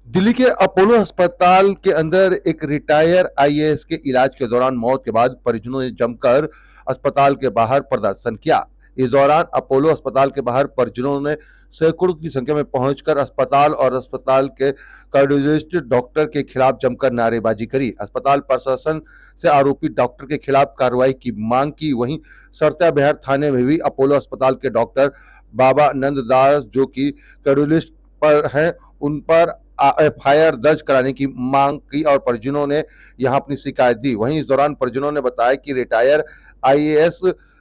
दिल्ली के अपोलो अस्पताल के अंदर एक रिटायर आईएएस के इलाज के दौरान मौत के बाद परिजनों ने जमकर अस्पताल के बाहर प्रदर्शन किया। इस दौरान अपोलो अस्पताल के बाहर परिजनों ने सैकड़ों की संख्या में पहुंचकर अस्पताल और अस्पताल के कार्डियोलॉजिस्ट डॉक्टर के खिलाफ जमकर नारेबाजी करी। अस्पताल प्रशासन से आरोपी डॉक्टर के खिलाफ कार्रवाई की मांग की। वहीं सरता बिहार थाने में भी अपोलो अस्पताल के डॉक्टर बाबा नंद दास जो कि कार्डियोलॉजिस्ट पर हैं उन पर एफआईआर दर्ज कराने की मांग की और परिजनों ने यहां अपनी शिकायत दी। वहीं इस दौरान परिजनों ने बताया कि रिटायर आईएएस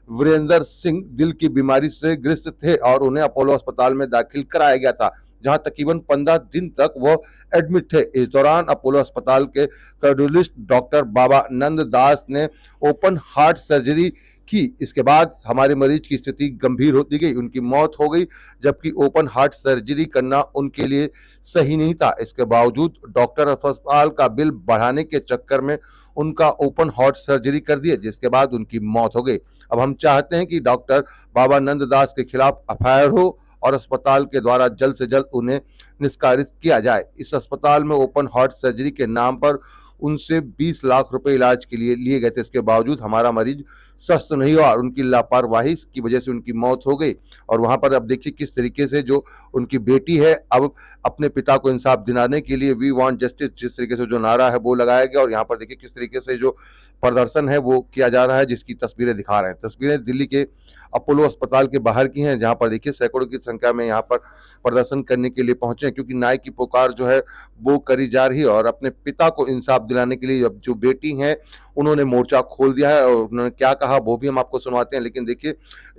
वीरेंद्र सिंह दिल की बीमारी से ग्रस्त थे और उन्हें अपोलो अस्पताल में दाखिल कराया गया था, जहां तकरीबन 15 दिन तक वो एडमिट थे। इस दौरान अपोलो अस्पताल के कार्डियोलॉजिस्ट डॉक्टर बाबा नंद दास ने ओपन हार्ट सर्जरी की। इसके बाद हमारे मरीज की स्थिति गंभीर होती गई, उनकी मौत हो गई, जबकि ओपन हार्ट सर्जरी करना उनके लिए सही नहीं था। इसके बावजूद डॉक्टर अस्पताल का बिल बढ़ाने के चक्कर में उनका ओपन हार्ट सर्जरी कर दिया, जिसके बाद उनकी मौत हो गई। अब हम चाहते हैं कि डॉक्टर बाबा नंद दास के खिलाफ एफआईआर हो और अस्पताल के द्वारा जल्द से जल्द उन्हें निष्कासित किया जाए। इस अस्पताल में ओपन हार्ट सर्जरी के नाम पर उनसे 20 लाख रुपए इलाज के लिए लिए गए थे। इसके बावजूद हमारा मरीज स्वस्थ नहीं हुआ और उनकी लापरवाही की वजह से उनकी मौत हो गई। और वहां पर अब देखिए किस तरीके से जो उनकी बेटी है अब अपने पिता को इंसाफ दिलाने के लिए वी वांट जस्टिस जिस तरीके से जो नारा है वो लगाया गया। और यहाँ पर देखिए किस तरीके से जो प्रदर्शन है वो किया जा रहा है, जिसकी तस्वीरें दिखा रहे हैं। तस्वीरें दिल्ली के अपोलो अस्पताल के बाहर की हैं, जहां पर देखिए सैकड़ों की संख्या में यहाँ पर प्रदर्शन करने के लिए पहुंचे हैं, क्योंकि न्याय की पुकार जो है वो करी जा रही है। और अपने पिता को इंसाफ दिलाने के लिए अब जो बेटी हैं उन्होंने मोर्चा खोल दिया है और उन्होंने क्या कहा वो भी हम आपको सुनवाते हैं। लेकिन देखिए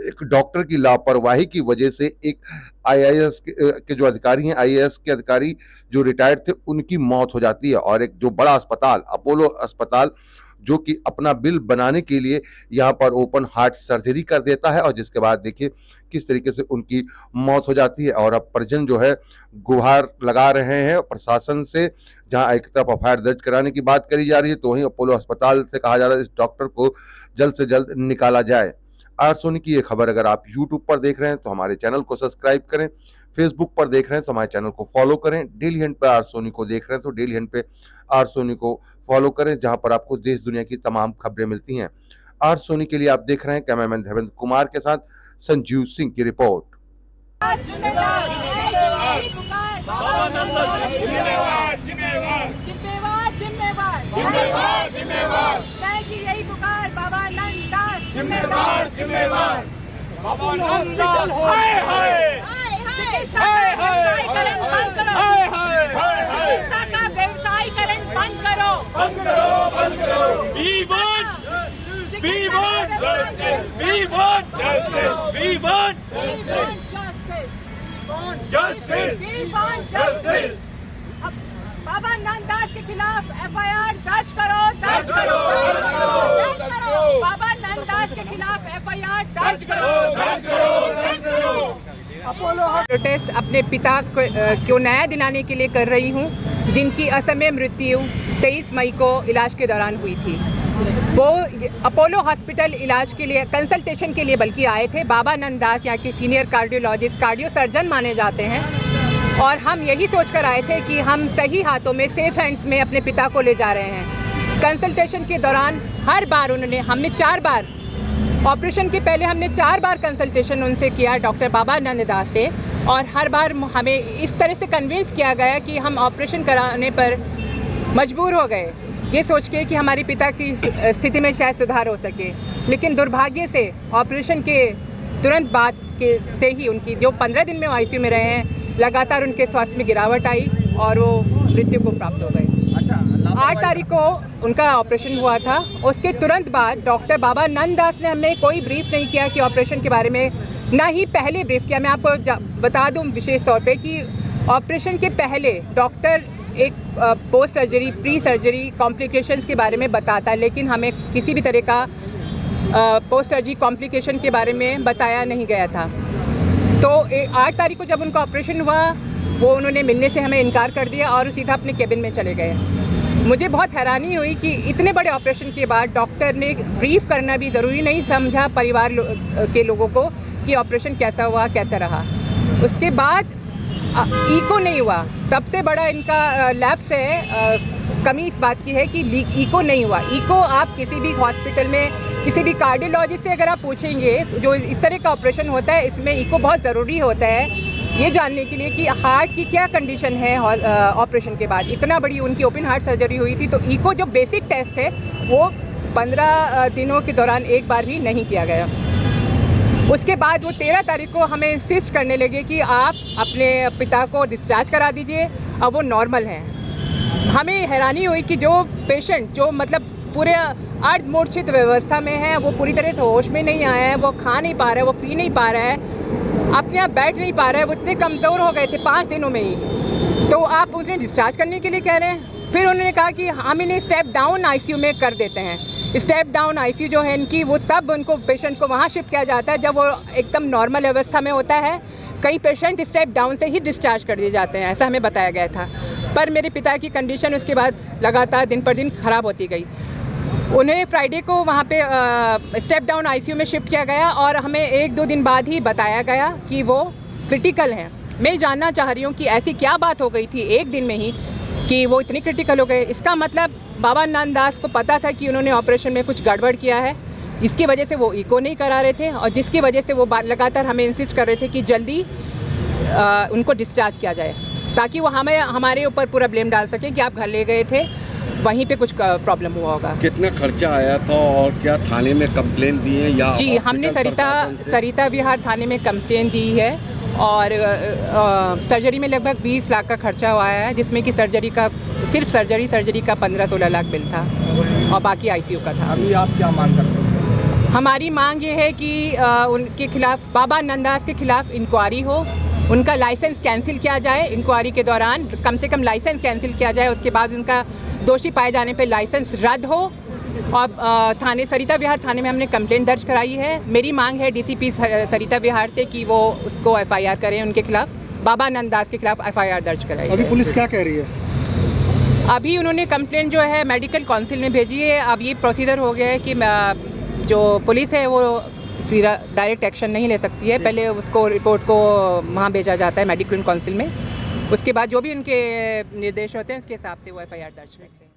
एक डॉक्टर की लापरवाही की वजह से एक आईएएस के जो अधिकारी हैं, आईएएस के अधिकारी जो रिटायर्ड थे, उनकी मौत हो जाती है। और एक जो बड़ा अस्पताल अपोलो अस्पताल जो कि अपना बिल बनाने के लिए यहाँ पर ओपन हार्ट सर्जरी कर देता है और जिसके बाद देखिए किस तरीके से उनकी मौत हो जाती है। और अब परिजन जो है गुहार लगा रहे हैं प्रशासन से, जहां एक तरफ एफआईआर दर्ज कराने की बात करी जा रही है तो वहीं अपोलो अस्पताल से कहा जा रहा है इस डॉक्टर को जल्द से जल्द निकाला जाए। आज सोनी की ये खबर अगर आप यूट्यूब पर देख रहे हैं तो हमारे चैनल को सब्सक्राइब करें, फेसबुक पर देख रहे हैं तो हमारे चैनल को फॉलो करें, डेली हंट पे आर सोनी को देख रहे हैं तो डेली हंट पे आर सोनी को फॉलो करें, जहां पर आपको देश दुनिया की तमाम खबरें मिलती हैं। आर सोनी के लिए आप देख रहे हैं कैमरामैन धर्मेंद्र कुमार के साथ संजीव सिंह की रिपोर्ट। बाबा नंद दास के खिलाफ एफआईआर दर्ज करो, दर्ज करो, बाबा नंद दास के खिलाफ एफआईआर दर्ज करो, दर्ज करो, दर्ज करो। अपोलो प्रोटेस्ट अपने पिता को न्याय दिलाने के लिए कर रही हूँ, जिनकी असमय मृत्यु 23 मई को इलाज के दौरान हुई थी। वो अपोलो हॉस्पिटल इलाज के लिए कंसल्टेशन के लिए बल्कि आए थे। बाबा नंद दास यहाँ के सीनियर कार्डियोलॉजिस्ट, कार्डियो सर्जन माने जाते हैं और हम यही सोचकर आए थे कि हम सही हाथों में, सेफ हैंड्स में अपने पिता को ले जा रहे हैं। कंसल्टेशन के दौरान हर बार हमने 4 बार ऑपरेशन के पहले हमने 4 बार कंसल्टेशन उनसे किया, डॉक्टर बाबा नंद दास से, और हर बार हमें इस तरह से कन्विंस किया गया कि हम ऑपरेशन कराने पर मजबूर हो गए, ये सोच के कि हमारे पिता की स्थिति में शायद सुधार हो सके। लेकिन दुर्भाग्य से ऑपरेशन के तुरंत बाद से ही उनकी जो 15 दिन में आईसीयू में रहे हैं, लगातार उनके स्वास्थ्य में गिरावट आई और वो मृत्यु को प्राप्त हो गए। 8 तारीख को उनका ऑपरेशन हुआ था। उसके तुरंत बाद डॉक्टर बाबा नंद दास ने हमें कोई ब्रीफ नहीं किया कि ऑपरेशन के बारे में, ना ही पहले ब्रीफ किया। मैं आपको बता दूं विशेष तौर पे कि ऑपरेशन के पहले डॉक्टर एक post surgery, pre surgery complications के बारे में बताता, लेकिन हमें किसी भी तरह का पोस्ट सर्जरी कॉम्प्लिकेशन के बारे में बताया नहीं गया था। तो 8 तारीख को जब उनका ऑपरेशन हुआ, वो उन्होंने मिलने से हमें इनकार कर दिया और सीधा अपने केबिन में चले गए। मुझे बहुत हैरानी हुई कि इतने बड़े ऑपरेशन के बाद डॉक्टर ने ब्रीफ करना भी ज़रूरी नहीं समझा परिवार के लोगों को कि ऑपरेशन कैसा हुआ, कैसा रहा। उसके बाद इको नहीं हुआ। सबसे बड़ा इनका लैब्स है, कमी इस बात की है कि इको नहीं हुआ। इको आप किसी भी हॉस्पिटल में किसी भी कार्डियोलॉजिस्ट से अगर आप पूछेंगे, जो इस तरह का ऑपरेशन होता है इसमें इको बहुत ज़रूरी होता है ये जानने के लिए कि हार्ट की क्या कंडीशन है ऑपरेशन के बाद। इतना बड़ी उनकी ओपन हार्ट सर्जरी हुई थी, तो इको जो बेसिक टेस्ट है वो 15 दिनों के दौरान एक बार भी नहीं किया गया। उसके बाद वो 13 तारीख को हमें इंसिस्ट करने लगे कि आप अपने पिता को डिस्चार्ज करा दीजिए, अब वो नॉर्मल हैं। हमें हैरानी हुई कि जो पेशेंट जो मतलब पूरे अर्धमूर्छित व्यवस्था में है, वो पूरी तरह से होश में नहीं आया है, वो खा नहीं पा रहा है, वो पी नहीं पा रहा है, अपने आप बैठ नहीं पा रहा है, वो इतने कमज़ोर हो गए थे 5 दिनों में ही। तो आप उन्हें डिस्चार्ज करने के लिए कह रहे हैं। फिर उन्होंने कहा कि हम इन्हें स्टेप डाउन आईसीयू में कर देते हैं। स्टेप डाउन आईसीयू जो है इनकी, वो तब उनको पेशेंट को वहाँ शिफ्ट किया जाता है जब वो एकदम नॉर्मल अवस्था में होता है। कई पेशेंट स्टेप डाउन से ही डिस्चार्ज कर दिए जाते हैं, ऐसा हमें बताया गया था। पर मेरे पिता की कंडीशन उसके बाद लगातार दिन पर दिन ख़राब होती गई। उन्हें फ्राइडे को वहाँ पे स्टेप डाउन आईसीयू में शिफ्ट किया गया और हमें 1-2 दिन बाद ही बताया गया कि वो क्रिटिकल हैं। मैं जानना चाह रही हूँ कि ऐसी क्या बात हो गई थी एक दिन में ही कि वो इतनी क्रिटिकल हो गए। इसका मतलब बाबा नंददास को पता था कि उन्होंने ऑपरेशन में कुछ गड़बड़ किया है, इसकी वजह से वो इको नहीं करा रहे थे और जिसकी वजह से वो लगातार हमें इंसिस्ट कर रहे थे कि जल्दी उनको डिस्चार्ज किया जाए, ताकि वो हमारे ऊपर पूरा ब्लेम डाल सकें कि आप घर ले गए थे, वहीं पे कुछ प्रॉब्लम हुआ होगा। कितना खर्चा आया था और क्या थाने में कंप्लेन दी है या? जी, हमने सरिता विहार थाने में कंप्लेन दी है और सर्जरी में लगभग 20 लाख का खर्चा हुआ है, जिसमें कि सिर्फ सर्जरी का 15-16 लाख बिल था और बाकी आईसीयू का था। अभी आप क्या मांग करते हो? हमारी मांग ये है कि उनके खिलाफ, बाबा नंददास के खिलाफ इंक्वायरी हो, उनका लाइसेंस कैंसिल किया जाए। इंक्वायरी के दौरान कम से कम लाइसेंस कैंसिल किया जाए, उसके बाद उनका दोषी पाए जाने पे लाइसेंस रद्द हो। और सरिता विहार थाने में हमने कंप्लेंट दर्ज कराई है। मेरी मांग है डीसीपी सरिता विहार से कि वो उसको एफआईआर करें, उनके खिलाफ, बाबा नंददास के खिलाफ एफआईआर दर्ज कराई। अभी पुलिस क्या कह रही है? अभी उन्होंने कंप्लेंट जो है मेडिकल काउंसिल में भेजी है। अब ये प्रोसीजर हो गया है कि जो पुलिस है वो डायरेक्ट एक्शन नहीं ले सकती है, पहले उसको रिपोर्ट को वहाँ भेजा जाता है मेडिकल काउंसिल में, उसके बाद जो भी उनके निर्देश होते हैं उसके हिसाब से वो एफआईआर दर्ज करते हैं।